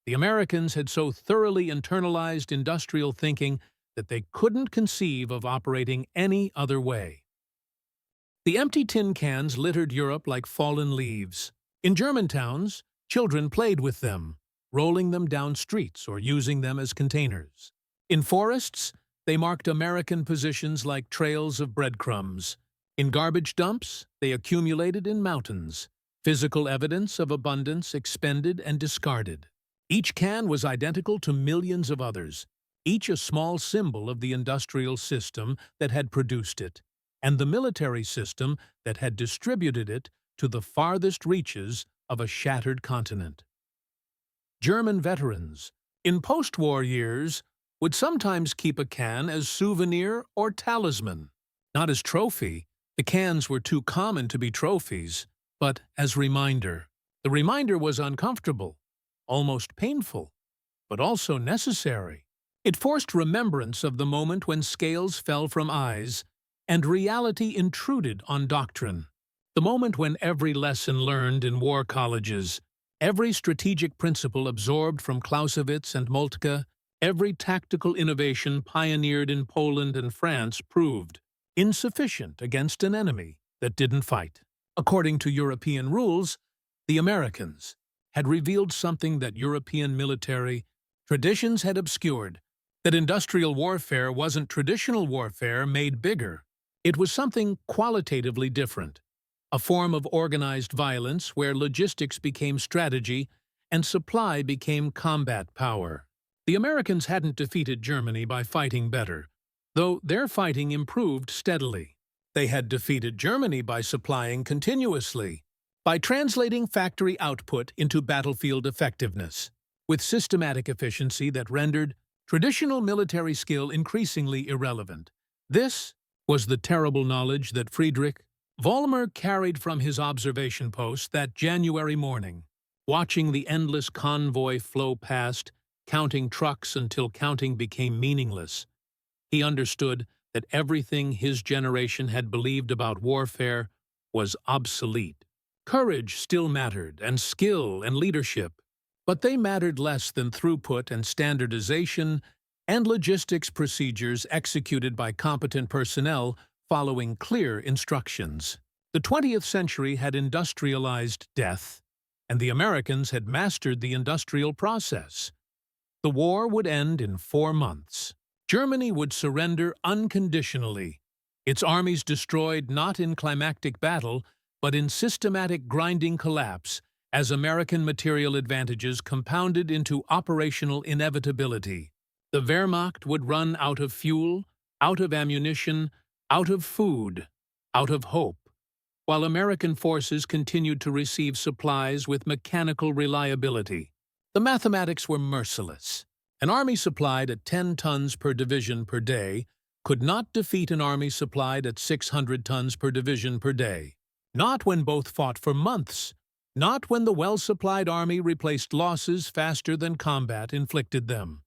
The Americans had so thoroughly internalized industrial thinking that they couldn't conceive of operating any other way. The empty tin cans littered Europe like fallen leaves. In German towns, children played with them, rolling them down streets or using them as containers. In forests, they marked American positions like trails of breadcrumbs. In garbage dumps, they accumulated in mountains, physical evidence of abundance expended and discarded. Each can was identical to millions of others, each a small symbol of the industrial system that had produced it, and the military system that had distributed it to the farthest reaches of a shattered continent. German veterans, in post-war years, would sometimes keep a can as souvenir or talisman. Not as trophy, the cans were too common to be trophies, but as reminder. The reminder was uncomfortable, almost painful, but also necessary. It forced remembrance of the moment when scales fell from eyes and reality intruded on doctrine. The moment when every lesson learned in war colleges, every strategic principle absorbed from Clausewitz and Moltke, every tactical innovation pioneered in Poland and France proved insufficient against an enemy that didn't fight. According to European rules, the Americans had revealed something that European military traditions had obscured, that industrial warfare wasn't traditional warfare made bigger. It was something qualitatively different, a form of organized violence where logistics became strategy and supply became combat power. The Americans hadn't defeated Germany by fighting better, though their fighting improved steadily. They had defeated Germany by supplying continuously, by translating factory output into battlefield effectiveness, with systematic efficiency that rendered traditional military skill increasingly irrelevant. This was the terrible knowledge that Friedrich Vollmer carried from his observation post that January morning, watching the endless convoy flow past, counting trucks until counting became meaningless. He understood that everything his generation had believed about warfare was obsolete. Courage still mattered, and skill and leadership, but they mattered less than throughput and standardization and logistics procedures executed by competent personnel following clear instructions. The 20th century had industrialized death, and the Americans had mastered the industrial process. The war would end in 4 months. Germany would surrender unconditionally. its armies destroyed not in climactic battle, but in systematic grinding collapse as American material advantages compounded into operational inevitability. The Wehrmacht would run out of fuel, out of ammunition, out of food, out of hope, while American forces continued to receive supplies with mechanical reliability. The mathematics were merciless. An army supplied at 10 tons per division per day could not defeat an army supplied at 600 tons per division per day. Not when both fought for months. Not when the well-supplied army replaced losses faster than combat inflicted them.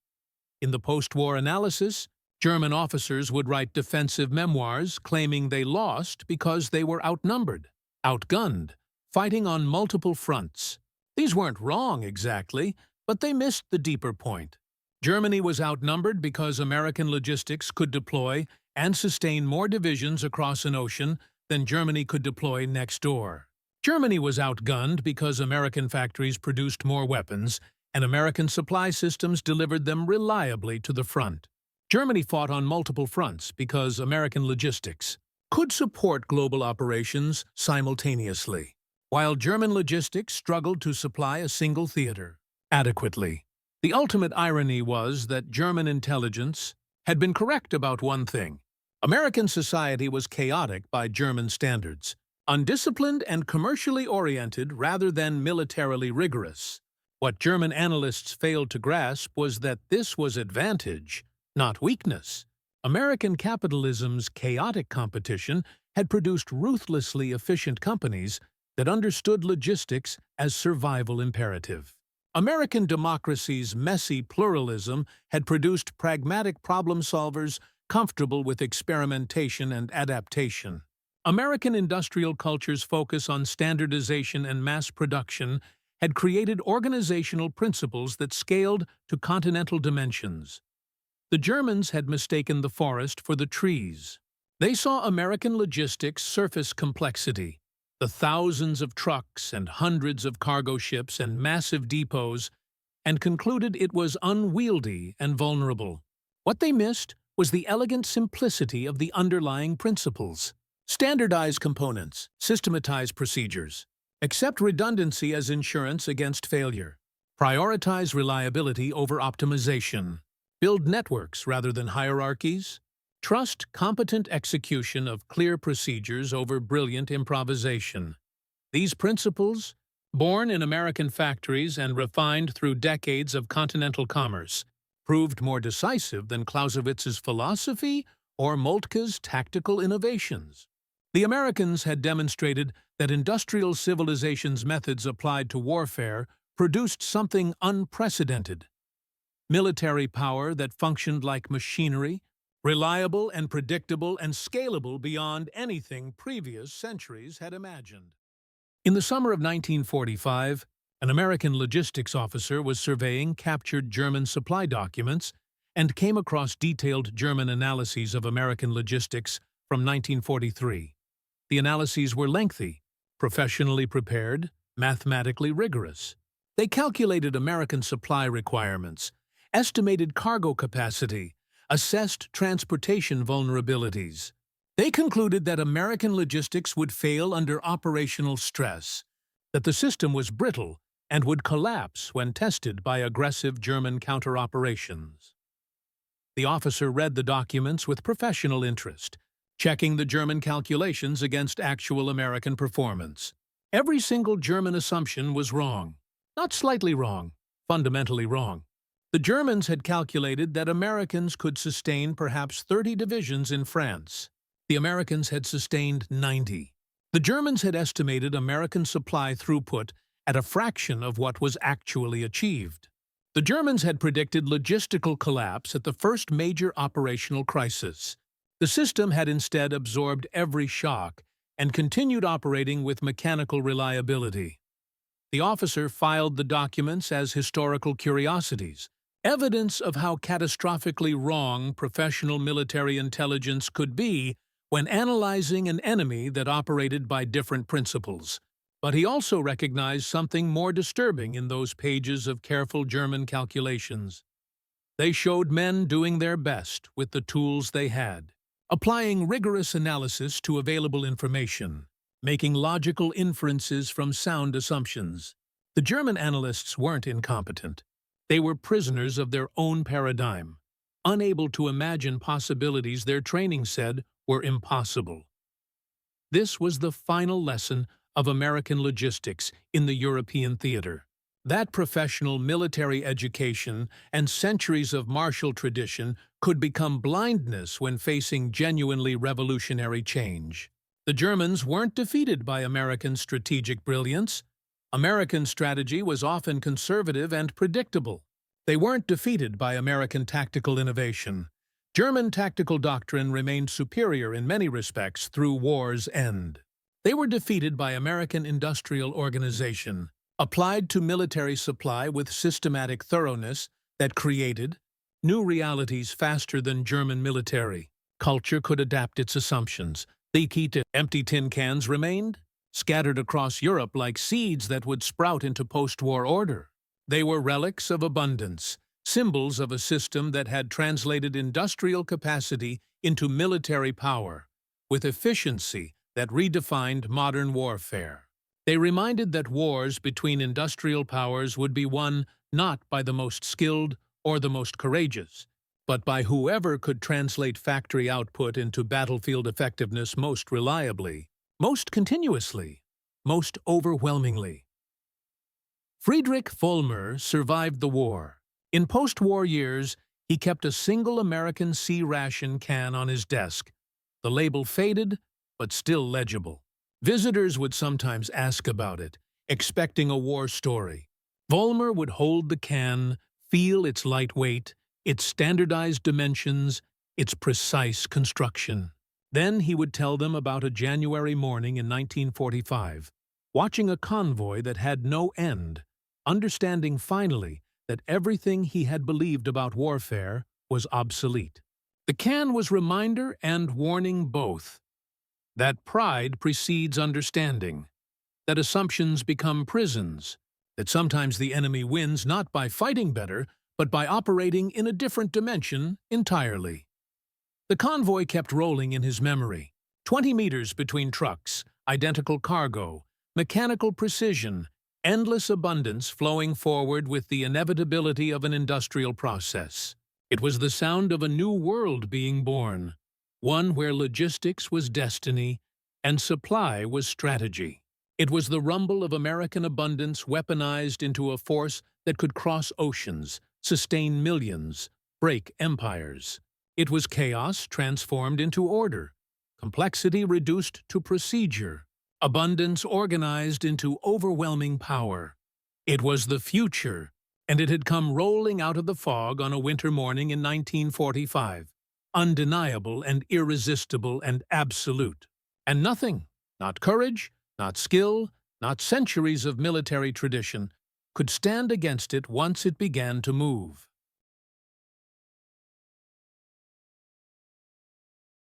In the post-war analysis, German officers would write defensive memoirs claiming they lost because they were outnumbered, outgunned, fighting on multiple fronts. These weren't wrong exactly, but they missed the deeper point. Germany was outnumbered because American logistics could deploy and sustain more divisions across an ocean than Germany could deploy next door. Germany was outgunned because American factories produced more weapons and American supply systems delivered them reliably to the front. Germany fought on multiple fronts because American logistics could support global operations simultaneously, while German logistics struggled to supply a single theater adequately. The ultimate irony was that German intelligence had been correct about one thing. American society was chaotic by German standards, undisciplined and commercially oriented rather than militarily rigorous. What German analysts failed to grasp was that this was advantage, not weakness. American capitalism's chaotic competition had produced ruthlessly efficient companies that understood logistics as survival imperative. American democracy's messy pluralism had produced pragmatic problem solvers comfortable with experimentation and adaptation. American industrial culture's focus on standardization and mass production had created organizational principles that scaled to continental dimensions. The Germans had mistaken the forest for the trees. They saw American logistics' surface complexity, the thousands of trucks and hundreds of cargo ships and massive depots, and concluded it was unwieldy and vulnerable. What they missed was the elegant simplicity of the underlying principles. Standardize components, systematize procedures, accept redundancy as insurance against failure, prioritize reliability over optimization, build networks rather than hierarchies, trust competent execution of clear procedures over brilliant improvisation. These principles, born in American factories and refined through decades of continental commerce, proved more decisive than Clausewitz's philosophy or Moltke's tactical innovations. The Americans had demonstrated that industrial civilization's methods applied to warfare produced something unprecedented. Military power that functioned like machinery, reliable and predictable and scalable beyond anything previous centuries had imagined. In the summer of 1945, an American logistics officer was surveying captured German supply documents and came across detailed German analyses of American logistics from 1943. The analyses were lengthy, professionally prepared, mathematically rigorous. They calculated American supply requirements, estimated cargo capacity, assessed transportation vulnerabilities. They concluded that American logistics would fail under operational stress, that the system was brittle and would collapse when tested by aggressive German counter-operations. The officer read the documents with professional interest, checking the German calculations against actual American performance. Every single German assumption was wrong. Not slightly wrong, fundamentally wrong. The Germans had calculated that Americans could sustain perhaps 30 divisions in France. The Americans had sustained 90. The Germans had estimated American supply throughput at a fraction of what was actually achieved. The Germans had predicted logistical collapse at the first major operational crisis. The system had instead absorbed every shock and continued operating with mechanical reliability. The officer filed the documents as historical curiosities, evidence of how catastrophically wrong professional military intelligence could be when analyzing an enemy that operated by different principles. But he also recognized something more disturbing in those pages of careful German calculations. They showed men doing their best with the tools they had. applying rigorous analysis to available information, making logical inferences from sound assumptions. The German analysts weren't incompetent. They were prisoners of their own paradigm, unable to imagine possibilities their training said were impossible. This was the final lesson of American logistics in the European theater. That professional military education and centuries of martial tradition could become blindness when facing genuinely revolutionary change. The Germans weren't defeated by American strategic brilliance. American strategy was often conservative and predictable. They weren't defeated by American tactical innovation. German tactical doctrine remained superior in many respects through war's end. They were defeated by American industrial organization, applied to military supply with systematic thoroughness that created new realities faster than German military. Culture could adapt its assumptions. The key to empty tin cans remained, scattered across Europe like seeds that would sprout into post-war order. They were relics of abundance, symbols of a system that had translated industrial capacity into military power, with efficiency that redefined modern warfare. They reminded that wars between industrial powers would be won not by the most skilled or the most courageous, but by whoever could translate factory output into battlefield effectiveness most reliably, most continuously, most overwhelmingly. Friedrich Vollmer survived the war. In post-war years, he kept a single American sea ration can on his desk, the label faded but still legible. Visitors would sometimes ask about it, expecting a war story. Vollmer would hold the can, feel its light weight, its standardized dimensions, its precise construction. Then he would tell them about a January morning in 1945, watching a convoy that had no end, understanding finally that everything he had believed about warfare was obsolete. The can was reminder and warning both. That pride precedes understanding, that assumptions become prisons, that sometimes the enemy wins not by fighting better, but by operating in a different dimension entirely. The convoy kept rolling in his memory. 20 meters between trucks, identical cargo, mechanical precision, endless abundance flowing forward with the inevitability of an industrial process. It was the sound of a new world being born, one where logistics was destiny and supply was strategy. It was the rumble of American abundance weaponized into a force that could cross oceans, sustain millions, break empires. It was chaos transformed into order, complexity reduced to procedure, abundance organized into overwhelming power. It was the future, and it had come rolling out of the fog on a winter morning in 1945, undeniable and irresistible and absolute. And nothing, not courage, not skill, not centuries of military tradition, could stand against it once it began to move.